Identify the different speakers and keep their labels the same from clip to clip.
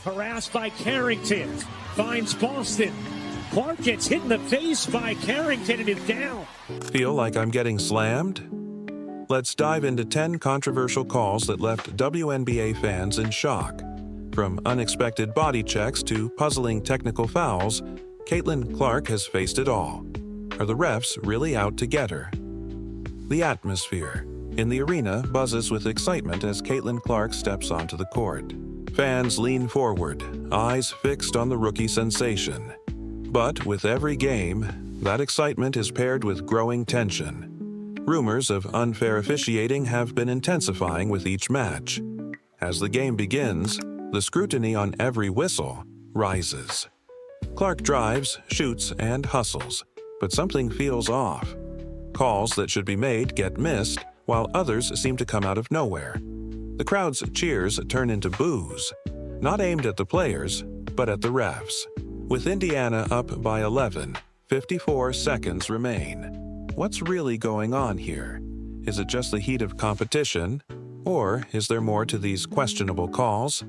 Speaker 1: Harassed by Carrington. Finds Boston. Clark gets hit in the face by Carrington and is down.
Speaker 2: Feel like I'm getting slammed? Let's dive into 10 controversial calls that left WNBA fans in shock. From unexpected body checks to puzzling technical fouls, Caitlin Clark has faced it all. Are the refs really out to get her? The atmosphere in the arena buzzes with excitement as Caitlin Clark steps onto the court. Fans lean forward, eyes fixed on the rookie sensation. But with every game, that excitement is paired with growing tension. Rumors of unfair officiating have been intensifying with each match. As the game begins, the scrutiny on every whistle rises. Clark drives, shoots, and hustles, but something feels off. Calls that should be made get missed, while others seem to come out of nowhere. The crowd's cheers turn into boos, not aimed at the players, but at the refs. With Indiana up by 11, 54 seconds remain. What's really going on here? Is it just the heat of competition, or is there more to these questionable calls?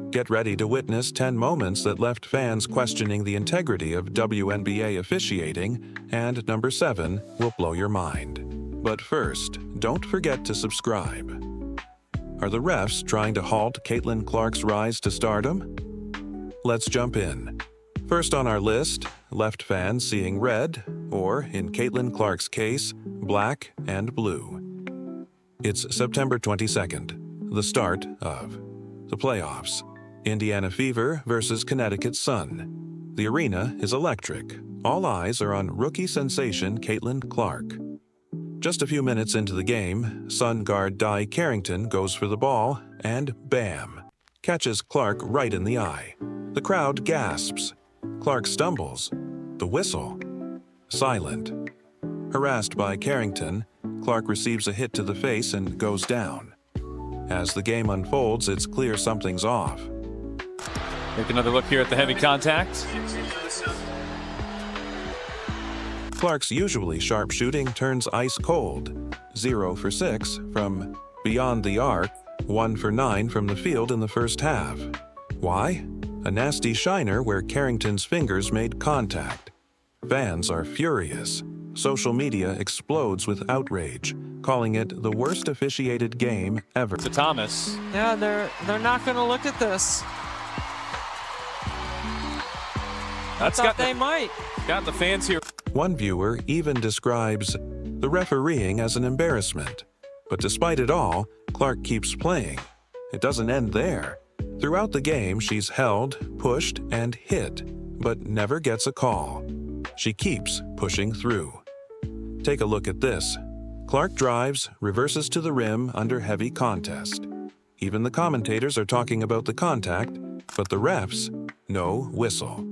Speaker 2: Get ready to witness 10 moments that left fans questioning the integrity of WNBA officiating, and number 7 will blow your mind. But first, don't forget to subscribe. Are the refs trying to halt Caitlin Clark's rise to stardom? Let's jump in. First on our list, left fans seeing red, or in Caitlin Clark's case, black and blue. It's September 22nd, the start of the playoffs. Indiana Fever versus Connecticut Sun. The arena is electric. All eyes are on rookie sensation Caitlin Clark. Just a few minutes into the game, Sun guard Di Carrington goes for the ball and bam! Catches Clark right in the eye. The crowd gasps. Clark stumbles. The whistle. Silent. Harassed by Carrington, Clark receives a hit to the face and goes down. As the game unfolds, it's clear something's off.
Speaker 3: Take another look here at the heavy contact.
Speaker 2: Clark's usually sharp shooting turns ice cold. 0 for 6 from beyond the arc, 1 for 9 from the field in the first half. Why? A nasty shiner where Carrington's fingers made contact. Fans are furious. Social media explodes with outrage, calling it the worst officiated game ever.
Speaker 3: To Thomas.
Speaker 4: Yeah, they're not going to look at this. They might.
Speaker 3: Got the fans here.
Speaker 2: One viewer even describes the refereeing as an embarrassment. But despite it all, Clark keeps playing. It doesn't end there. Throughout the game, she's held, pushed, and hit, but never gets a call. She keeps pushing through. Take a look at this. Clark drives, reverses to the rim under heavy contest. Even the commentators are talking about the contact, but the refs, no whistle.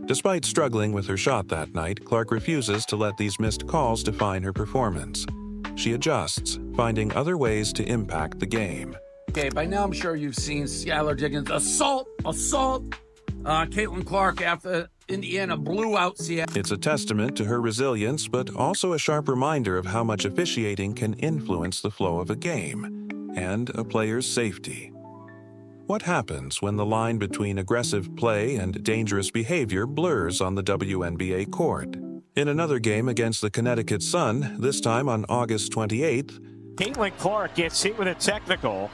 Speaker 2: Despite struggling with her shot that night, Clark refuses to let these missed calls define her performance. She adjusts, finding other ways to impact the game.
Speaker 5: Okay, by now I'm sure you've seen Skylar Diggins assault Caitlin Clark after Indiana blew out Seattle.
Speaker 2: It's a testament to her resilience, but also a sharp reminder of how much officiating can influence the flow of a game and a player's safety. What happens when the line between aggressive play and dangerous behavior blurs on the WNBA court? In another game against the Connecticut Sun, this time on August 28th,
Speaker 1: Caitlin Clark gets hit with a technical.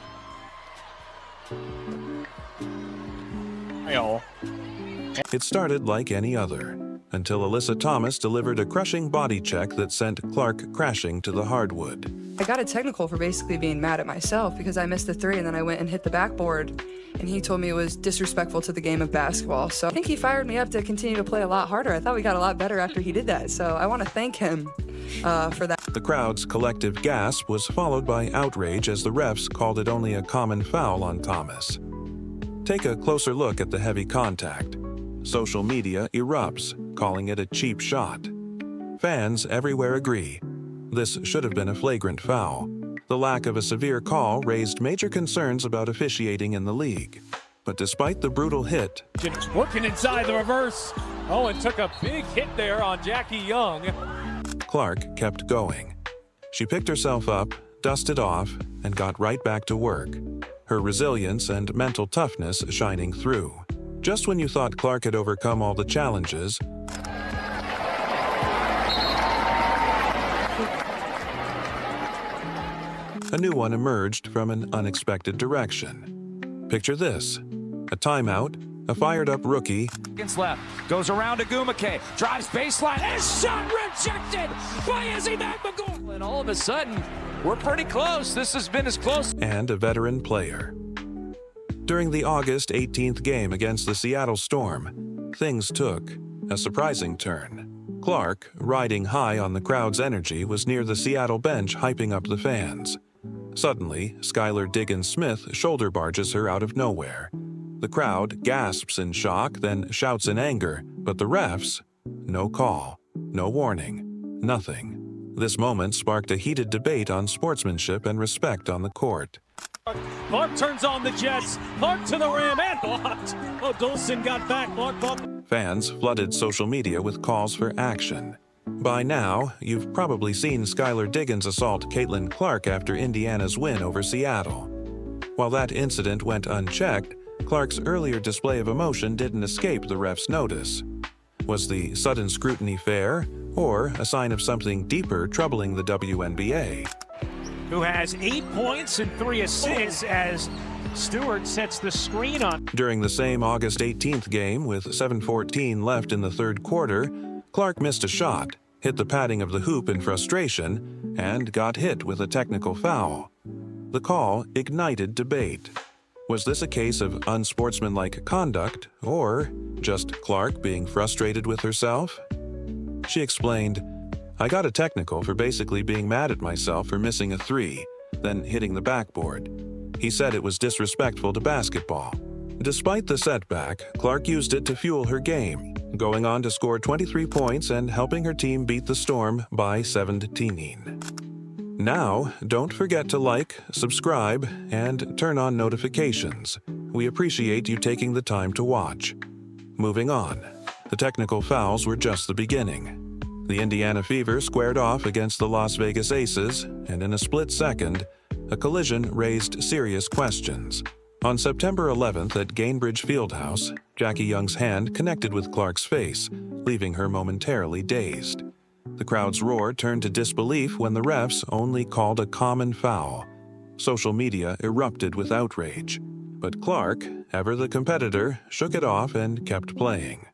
Speaker 2: it started like any other, until Alyssa Thomas delivered a crushing body check that sent Clark crashing to the hardwood.
Speaker 6: I got a technical for basically being mad at myself because I missed the 3 and then I went and hit the backboard, and he told me it was disrespectful to the game of basketball. So I think he fired me up to continue to play a lot harder. I thought we got a lot better after he did that, so I want to thank him for that.
Speaker 2: The crowd's collective gasp was followed by outrage as the refs called it only a common foul on Thomas. Take a closer look at the heavy contact. Social media erupts, calling it a cheap shot. Fans everywhere agree. This should have been a flagrant foul. The lack of a severe call raised major concerns about officiating in the league. But despite the brutal hit,
Speaker 3: Working inside the reverse. Oh, and took a big hit there on Jackie Young.
Speaker 2: Clark kept going. She picked herself up, dusted off, and got right back to work. Her resilience and mental toughness shining through. Just when you thought Clark had overcome all the challenges, a new one emerged from an unexpected direction. Picture this: a timeout, a fired-up rookie,
Speaker 7: Seconds left. Goes around to Gumake. Drives baseline. His shot rejected by Izzy McMcGowan. And all of a sudden, we're pretty close. This has been as close.
Speaker 2: and a veteran player. During the August 18th game against the Seattle Storm, things took a surprising turn. Clark, riding high on the crowd's energy, was near the Seattle bench hyping up the fans. Suddenly, Skylar Diggins-Smith shoulder barges her out of nowhere. The crowd gasps in shock, then shouts in anger, but the refs, no call, no warning, nothing. This moment sparked a heated debate on sportsmanship and respect on the court.
Speaker 1: Clark turns on the Jets. Clark to the rim and blocked. Oh, Dolson got back. Clark bought.
Speaker 2: Fans flooded social media with calls for action. By now, you've probably seen Skylar Diggins assault Caitlin Clark after Indiana's win over Seattle. While that incident went unchecked, Clark's earlier display of emotion didn't escape the ref's notice. Was the sudden scrutiny fair, or a sign of something deeper troubling the WNBA?
Speaker 1: Who has 8 points and 3 assists as Stewart sets the screen on.
Speaker 2: During the same August 18th game, with 7:14 left in the third quarter, Clark missed a shot, hit the padding of the hoop in frustration, and got hit with a technical foul. The call ignited debate. Was this a case of unsportsmanlike conduct, or just Clark being frustrated with herself? She explained, "I got a technical for basically being mad at myself for missing a three, then hitting the backboard. He said it was disrespectful to basketball." Despite the setback, Clark used it to fuel her game, going on to score 23 points and helping her team beat the Storm by 17. Now, don't forget to like, subscribe, and turn on notifications. We appreciate you taking the time to watch. Moving on. The technical fouls were just the beginning. The Indiana Fever squared off against the Las Vegas Aces, and in a split second, a collision raised serious questions. On September 11th at Gainbridge Fieldhouse, Jackie Young's hand connected with Clark's face, leaving her momentarily dazed. The crowd's roar turned to disbelief when the refs only called a common foul. Social media erupted with outrage. But Clark, ever the competitor, shook it off and kept playing.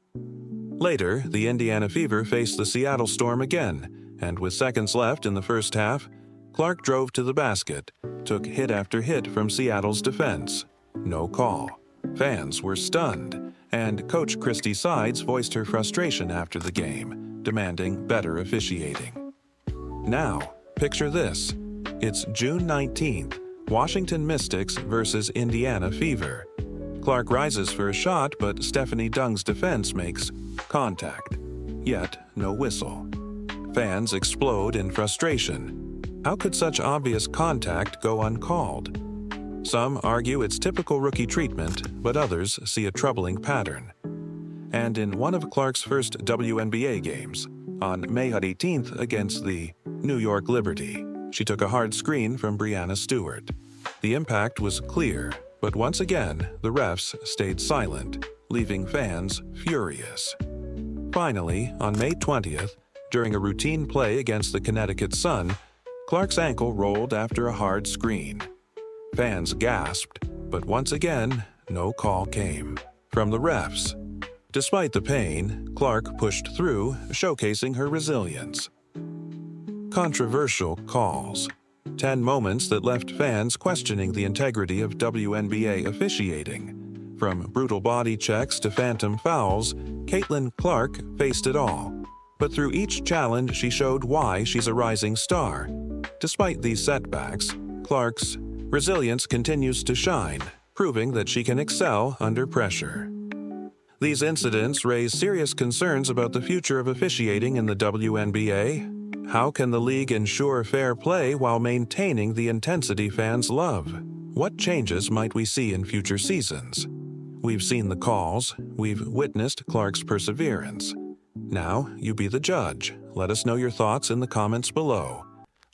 Speaker 2: Later, the Indiana Fever faced the Seattle Storm again, and with seconds left in the first half, Clark drove to the basket, took hit after hit from Seattle's defense. No call. Fans were stunned, and Coach Christy Sides voiced her frustration after the game, demanding better officiating. Now, picture this. It's June 19th, Washington Mystics versus Indiana Fever. Clark rises for a shot, but Stephanie Dung's defense makes contact. Yet, no whistle. Fans explode in frustration. How could such obvious contact go uncalled? Some argue it's typical rookie treatment, but others see a troubling pattern. And in one of Clark's first WNBA games, on May 18th against the New York Liberty, she took a hard screen from Breanna Stewart. The impact was clear, but once again, the refs stayed silent, leaving fans furious. Finally, on May 20th, during a routine play against the Connecticut Sun, Clark's ankle rolled after a hard screen. Fans gasped, but once again, no call came from the refs. Despite the pain, Clark pushed through, showcasing her resilience. Controversial calls. 10 moments that left fans questioning the integrity of WNBA officiating. From brutal body checks to phantom fouls, Caitlin Clark faced it all. But through each challenge, she showed why she's a rising star. Despite these setbacks, Clark's resilience continues to shine, proving that she can excel under pressure. These incidents raise serious concerns about the future of officiating in the WNBA. How can the league ensure fair play while maintaining the intensity fans love? What changes might we see in future seasons? We've seen the calls, we've witnessed Clark's perseverance. Now, you be the judge. Let us know your thoughts in the comments below.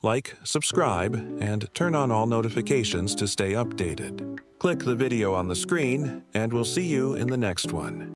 Speaker 2: Like, subscribe, and turn on all notifications to stay updated. Click the video on the screen, and we'll see you in the next one.